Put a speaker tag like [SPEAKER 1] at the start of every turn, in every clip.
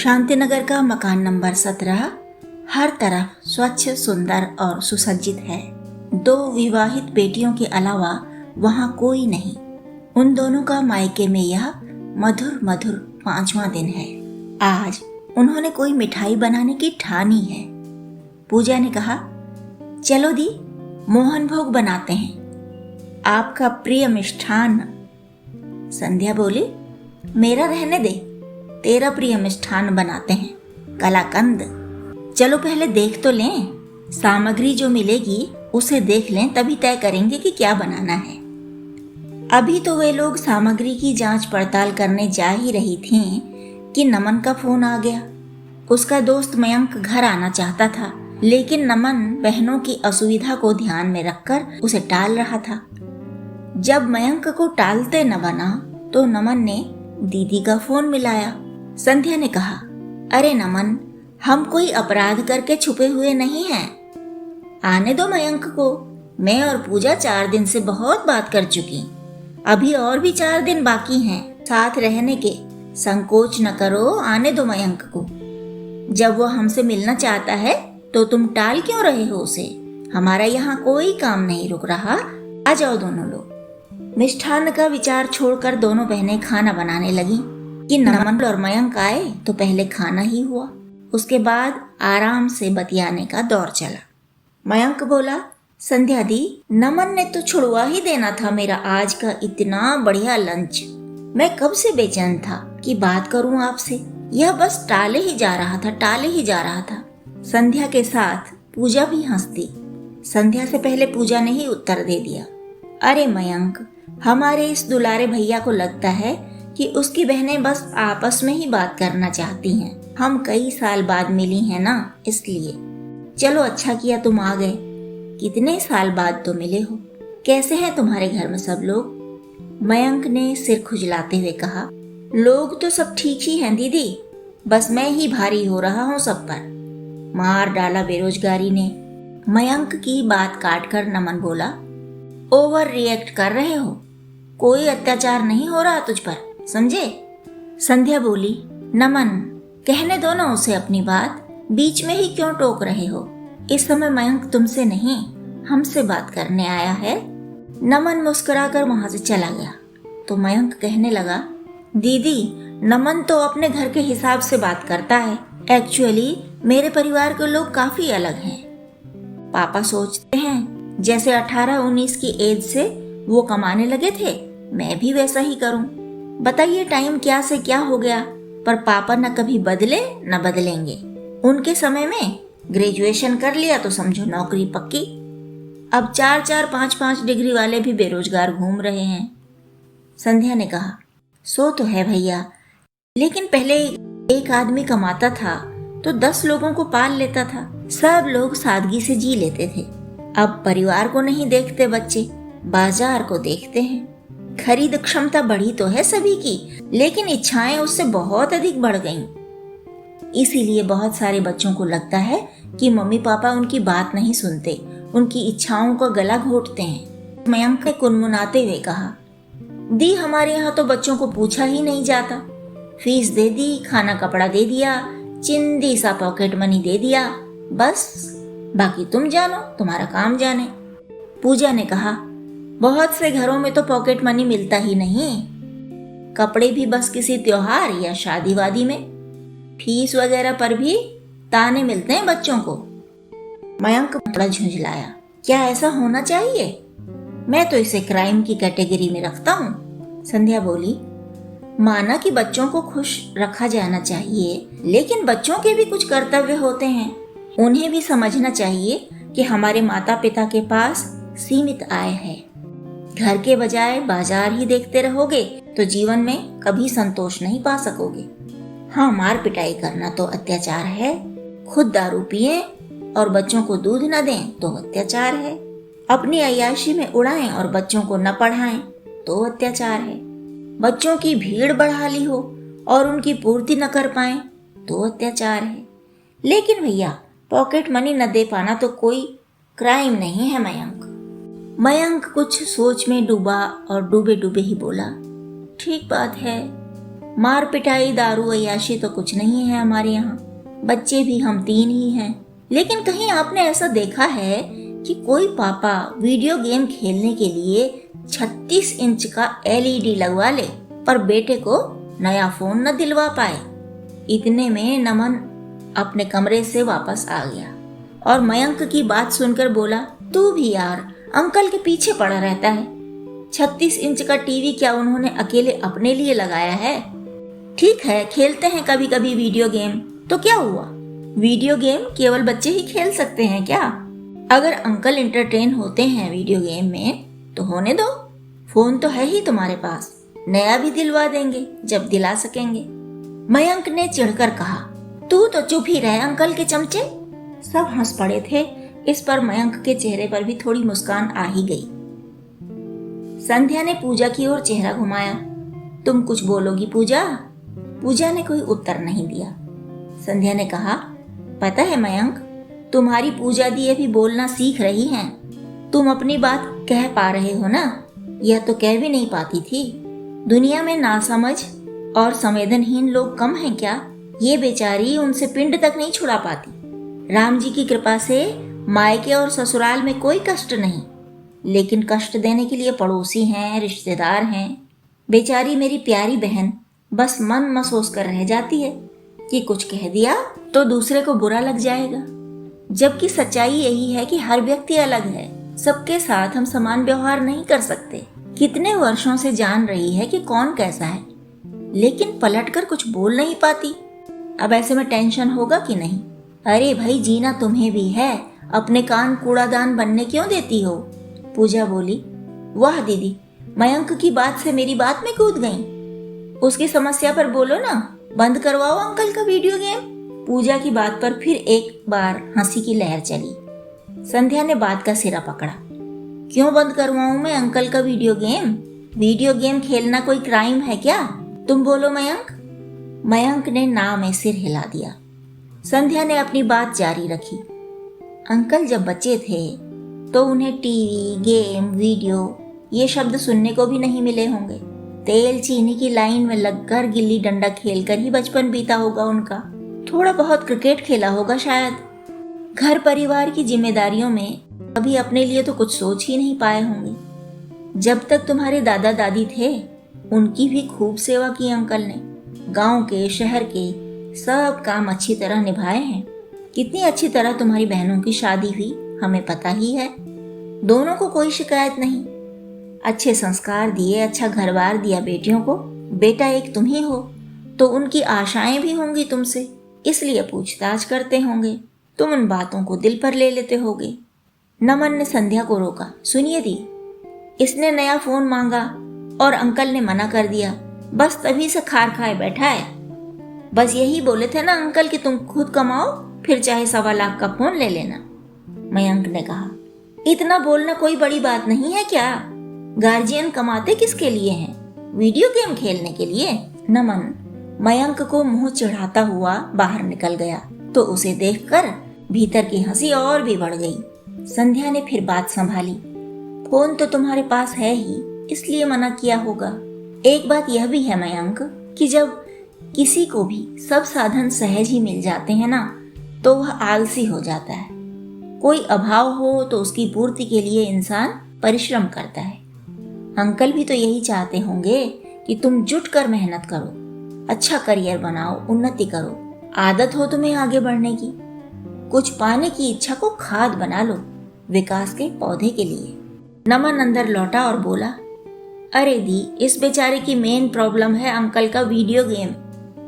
[SPEAKER 1] शांतिनगर का मकान नंबर 17 हर तरफ स्वच्छ, सुंदर और सुसज्जित है। 2 विवाहित बेटियों के अलावा वहाँ कोई नहीं। उन दोनों का मायके में यह मधुर मधुर 5वां दिन है। आज उन्होंने कोई मिठाई बनाने की ठानी है। पूजा ने कहा, चलो दी, मोहन भोग बनाते हैं, आपका प्रिय मिष्ठान। संध्या बोली, मेरा रहने दे, तेरा प्रिय मिष्ठान बनाते हैं, कलाकंद। चलो पहले देख तो लें, सामग्री जो मिलेगी उसे देख लें, तभी तय करेंगे कि क्या बनाना है। अभी तो वे लोग सामग्री की जांच पड़ताल करने जा ही रही थीं कि नमन का फोन आ गया। उसका दोस्त मयंक घर आना चाहता था, लेकिन नमन बहनों की असुविधा को ध्यान में रखकर उसे टाल रहा था। जब मयंक को टालते न बना तो नमन ने दीदी का फोन मिलाया। संध्या ने कहा, अरे नमन, हम कोई अपराध करके छुपे हुए नहीं हैं। आने दो मयंक को, मैं और पूजा 4 दिन से बहुत बात कर चुकी, अभी और भी 4 दिन बाकी हैं साथ रहने के। संकोच न करो, आने दो मयंक को। जब वो हमसे मिलना चाहता है तो तुम टाल क्यों रहे हो उसे? हमारा यहाँ कोई काम नहीं रुक रहा, आ जाओ दोनों लोग। मिष्ठान का विचार छोड़कर दोनों बहनें खाना बनाने लगी कि नमन और मयंक आए तो पहले खाना ही हुआ, उसके बाद आराम से बतियाने का दौर चला। मयंक बोला, संध्या दी, नमन ने तो छुड़वा ही देना था मेरा आज का इतना बढ़िया लंच। मैं कब से बेचैन था कि बात करूं आपसे, यह बस टाले ही जा रहा था। संध्या के साथ पूजा भी हंसती। संध्या से पहले पूजा ने ही उत्तर दे दिया, अरे मयंक, हमारे इस दुलारे भैया को लगता है कि उसकी बहनें बस आपस में ही बात करना चाहती हैं। हम कई साल बाद मिली हैं ना, इसलिए। चलो अच्छा किया तुम आ गए, कितने साल बाद तो मिले हो। कैसे हैं तुम्हारे घर में सब लोग? मयंक ने सिर खुजलाते हुए कहा, लोग तो सब ठीक ही हैं दीदी, बस मैं ही भारी हो रहा हूँ सब पर। मार डाला बेरोजगारी ने। मयंक की बात काटकर नमन बोला, ओवर रिएक्ट कर रहे हो, कोई अत्याचार नहीं हो रहा तुझ पर, समझे? संध्या बोली, नमन, कहने दो ना उसे अपनी बात, बीच में ही क्यों टोक रहे हो? इस समय मयंक तुमसे नहीं, हमसे बात करने आया है। नमन मुस्कुराकर वहां से चला गया तो मयंक कहने लगा, दीदी, नमन तो अपने घर के हिसाब से बात करता है। एक्चुअली मेरे परिवार के लोग काफी अलग हैं। पापा सोचते हैं जैसे 18-19 की एज से वो कमाने लगे थे, मैं भी वैसा ही करूं। बताइए टाइम क्या से क्या हो गया, पर पापा न कभी बदले न बदलेंगे। उनके समय में ग्रेजुएशन कर लिया तो समझो नौकरी पक्की। अब 4-4, 5-5 डिग्री वाले भी बेरोजगार घूम रहे हैं। संध्या ने कहा, सो तो है भैया, लेकिन पहले एक आदमी कमाता था तो 10 लोगों को पाल लेता था, सब लोग सादगी से जी लेते थे। अब परिवार को नहीं देखते बच्चे, बाजार को देखते हैं। खरीद क्षमता बढ़ी तो है सभी की, लेकिन इच्छाएं उससे बहुत अधिक बढ़ गईं। इसीलिए बहुत सारे बच्चों को लगता है कि मम्मी पापा उनकी बात नहीं सुनते, उनकी इच्छाओं का गला घोंटते हैं। मयंक ने कुनमुनाते हुए कहा, दी, हमारे यहाँ तो बच्चों को पूछा ही नहीं जाता। फीस दे दी, खाना कपड़ा दे दिया, चिंदी सा पॉकेट मनी दे दिया, बस, बाकी तुम जानो, तुम्हारा काम जाने। पूजा ने कहा, बहुत से घरों में तो पॉकेट मनी मिलता ही नहीं, कपड़े भी बस किसी त्योहार या शादी वादी में। फीस वगैरह पर भी ताने मिलते हैं बच्चों को। मयंक बड़ा झुंझलाया, क्या ऐसा होना चाहिए? मैं तो इसे क्राइम की कैटेगरी में रखता हूँ। संध्या बोली, माना कि बच्चों को खुश रखा जाना चाहिए, लेकिन बच्चों के भी कुछ कर्तव्य होते हैं। उन्हें भी समझना चाहिए कि हमारे माता पिता के पास सीमित आय है। घर के बजाय बाजार ही देखते रहोगे तो जीवन में कभी संतोष नहीं पा सकोगे। हाँ, मार पिटाई करना तो अत्याचार है, खुद दारू पिए और बच्चों को दूध न दें तो अत्याचार है, अपनी अय्याशी में उड़ाएं और बच्चों को न पढ़ाएं तो अत्याचार है, बच्चों की भीड़ बढ़ा ली हो और उनकी पूर्ति न कर पाएं तो अत्याचार है। लेकिन भैया, पॉकेट मनी न दे पाना तो कोई क्राइम नहीं है। मयंक कुछ सोच में डूबा और डूबे डूबे ही बोला, ठीक बात है, मार पिटाई दारू अय्याशी तो कुछ नहीं है हमारे यहाँ, बच्चे भी हम 3 ही हैं। लेकिन कहीं आपने ऐसा देखा है कि कोई पापा वीडियो गेम खेलने के लिए 36 इंच का LED लगवा ले पर बेटे को नया फोन न दिलवा पाए? इतने में नमन अपने कमरे से वापस आ गया और मयंक की बात सुनकर बोला, तू भी यार अंकल के पीछे पड़ा रहता है। 36 इंच का टीवी क्या उन्होंने अकेले अपने लिए लगाया है? ठीक है, खेलते हैं कभी कभी वीडियो गेम, तो क्या हुआ? वीडियो गेम केवल बच्चे ही खेल सकते हैं क्या? अगर अंकल एंटरटेन होते हैं वीडियो गेम में तो होने दो, फोन तो है ही तुम्हारे पास, नया भी दिलवा देंगे जब दिला सकेंगे। मयंक ने चिढ़कर कहा, तू तो चुप ही रहे अंकल के चमचे। सब हंस पड़े थे। इस पर मयंक के चेहरे पर भी थोड़ी मुस्कान आ ही गई। संध्या ने पूजा की ओर चेहरा घुमाया, तुम कुछ बोलोगी पूजा? पूजा ने कोई उत्तर नहीं दिया। संध्या ने कहा, पता है मयंक, तुम्हारी पूजा दी अभी बोलना सीख रही हैं। तुम अपनी बात कह पा रहे हो ना? यह तो कह भी नहीं पाती थी। दुनिया में नासमझ और संवेदनहीन लोग कम हैं क्या? ये बेचारी उनसे पिंड तक नहीं छुड़ा पाती। राम जी की कृपा से मायके और ससुराल में कोई कष्ट नहीं, लेकिन कष्ट देने के लिए पड़ोसी हैं, रिश्तेदार हैं। बेचारी मेरी प्यारी बहन बस मन महसूस कर रह जाती है कि कुछ कह दिया तो दूसरे को बुरा लग जाएगा, जबकि सच्चाई यही है कि हर व्यक्ति अलग है। सबके साथ हम समान व्यवहार नहीं कर सकते। कितने वर्षों से जान रही है कि कौन कैसा है, लेकिन पलटकर कुछ बोल नहीं पाती। अब ऐसे में टेंशन होगा कि नहीं? अरे भाई, जीना तुम्हें भी है, अपने कान कूड़ादान बनने क्यों देती हो? पूजा बोली, वाह दीदी, मयंक की बात से मेरी बात में कूद गई। उसकी समस्या पर बोलो ना, बंद करवाओ अंकल का वीडियो गेम। पूजा की बात पर फिर एक बार हंसी की लहर चली। संध्या ने बात का सिरा पकड़ा, क्यों बंद करवाऊं मैं अंकल का वीडियो गेम? वीडियो गेम खेलना कोई क्राइम है क्या? तुम बोलो मयंक। मयंक ने ना में सिर हिला दिया। संध्या ने अपनी बात जारी रखी, अंकल जब बच्चे थे तो उन्हें टीवी, गेम, वीडियो ये शब्द सुनने को भी नहीं मिले होंगे। तेल चीनी की लाइन में लगकर गिल्ली डंडा खेलकर ही बचपन बीता होगा उनका। थोड़ा बहुत क्रिकेट खेला होगा शायद। घर परिवार की जिम्मेदारियों में कभी अपने लिए तो कुछ सोच ही नहीं पाए होंगे। जब तक तुम्हारे दादा दादी थे उनकी भी खूब सेवा की अंकल ने। गांव के, शहर के सब काम अच्छी तरह निभाए हैं। कितनी अच्छी तरह तुम्हारी बहनों की शादी हुई हमें पता ही है। दोनों को कोई शिकायत नहीं। अच्छे संस्कार दिए, अच्छा घर-बार दिया बेटियों को। बेटा एक तुम ही हो तो उनकी आशाएं भी होंगी तुमसे, इसलिए पूछताछ करते होंगे। तुम उन बातों को दिल पर ले लेते होगे। नमन ने संध्या को रोका, सुनिए दी, इसने नया फोन मांगा और अंकल ने मना कर दिया, बस तभी से खार खाए बैठा है। बस यही बोले थे ना अंकल कि तुम खुद कमाओ, फिर चाहे 1.25 लाख का फोन ले लेना। मयंक ने कहा, इतना बोलना कोई बड़ी बात नहीं है क्या? गार्जियन कमाते किसके लिए हैं? वीडियो गेम खेलने के लिए? नमन मयंक को मुंह चिढ़ाता हुआ बाहर निकल गया तो उसे देखकर भीतर की हंसी और भी बढ़ गई। संध्या ने फिर बात संभाली, फोन तो तुम्हारे पास है ही, इसलिए मना किया होगा। एक बात यह भी है मयंक कि जब किसी को भी सब साधन सहज ही मिल जाते हैं ना, तो वह आलसी हो जाता है। कोई अभाव हो तो उसकी पूर्ति के लिए इंसान परिश्रम करता है। अंकल भी तो यही चाहते होंगे कि तुम जुट कर मेहनत करो, अच्छा करियर बनाओ, उन्नति करो। आदत हो तुम्हें आगे बढ़ने की, कुछ पाने की इच्छा को खाद बना लो विकास के पौधे के लिए। नमन अंदर लौटा और बोला, अरे दी, इस बेचारे की मेन प्रॉब्लम है अंकल का वीडियो गेम,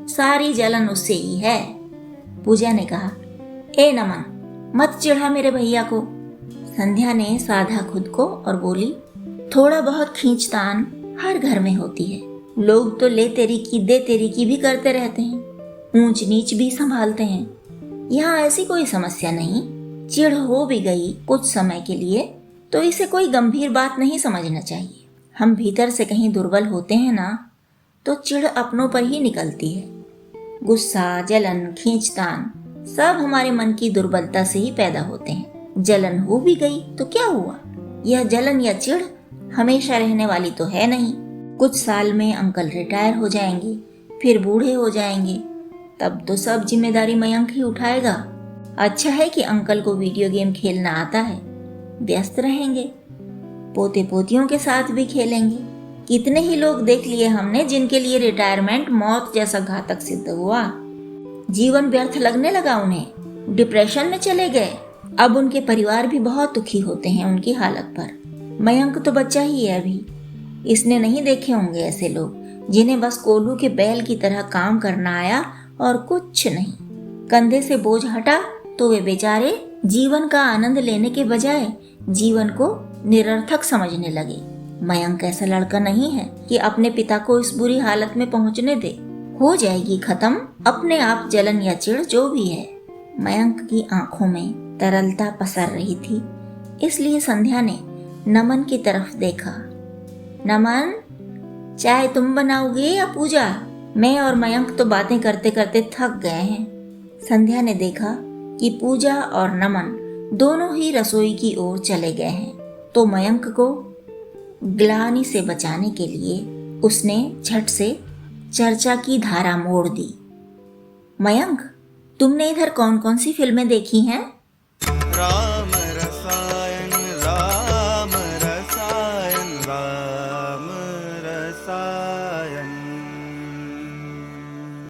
[SPEAKER 1] सारी जलन उससे ही है। पूजा ने कहा, ए नमन, मत चिढ़ा मेरे भैया को। संध्या ने साधा खुद को और बोली, थोड़ा बहुत खींचतान हर घर में होती है। लोग तो ले तेरी की दे तेरी की भी करते रहते हैं, ऊंच नीच भी संभालते हैं। यहाँ ऐसी कोई समस्या नहीं। चिढ़ हो भी गई कुछ समय के लिए तो इसे कोई गंभीर बात नहीं समझना चाहिए। हम भीतर से कहीं दुर्बल होते हैं ना, तो चिढ़ अपनों पर ही निकलती है। गुस्सा, जलन, खींचतान सब हमारे मन की दुर्बलता से ही पैदा होते हैं। जलन हो भी गई तो क्या हुआ? यह जलन या चिढ़ हमेशा रहने वाली तो है नहीं। कुछ साल में अंकल रिटायर हो जाएंगे, फिर बूढ़े हो जाएंगे, तब तो सब जिम्मेदारी मयंक ही उठाएगा। अच्छा है कि अंकल को वीडियो गेम खेलना आता है, व्यस्त रहेंगे, पोते पोतियों के साथ भी खेलेंगे। कितने ही लोग देख लिए हमने जिनके लिए रिटायरमेंट मौत जैसा घातक सिद्ध हुआ। जीवन व्यर्थ लगने लगा उन्हें, डिप्रेशन में चले गए। अब उनके परिवार भी बहुत दुखी होते हैं उनकी हालत पर। मयंक तो बच्चा ही है अभी, इसने नहीं देखे होंगे ऐसे लोग जिन्हें बस कोल्हू के बैल की तरह काम करना आया और कुछ नहीं। कंधे से बोझ हटा तो वे बेचारे जीवन का आनंद लेने के बजाय जीवन को निरर्थक समझने लगे। मयंक ऐसा लड़का नहीं है कि अपने पिता को इस बुरी हालत में पहुंचने दे। हो जाएगी खत्म अपने आप जलन या चिढ़ जो भी है। मयंक की आंखों में तरलता पसर रही थी, इसलिए संध्या ने नमन की तरफ देखा। नमन, चाय तुम बनाओगे या पूजा? मैं और मयंक तो बातें करते करते थक गए हैं। संध्या ने देखा कि पूजा और नमन दोनों ही रसोई की ओर चले गए हैं, तो मयंक को ग्लानि से बचाने के लिए उसने झट से चर्चा की धारा मोड़ दी। मयंक, तुमने इधर कौन कौन सी फिल्में देखी हैं?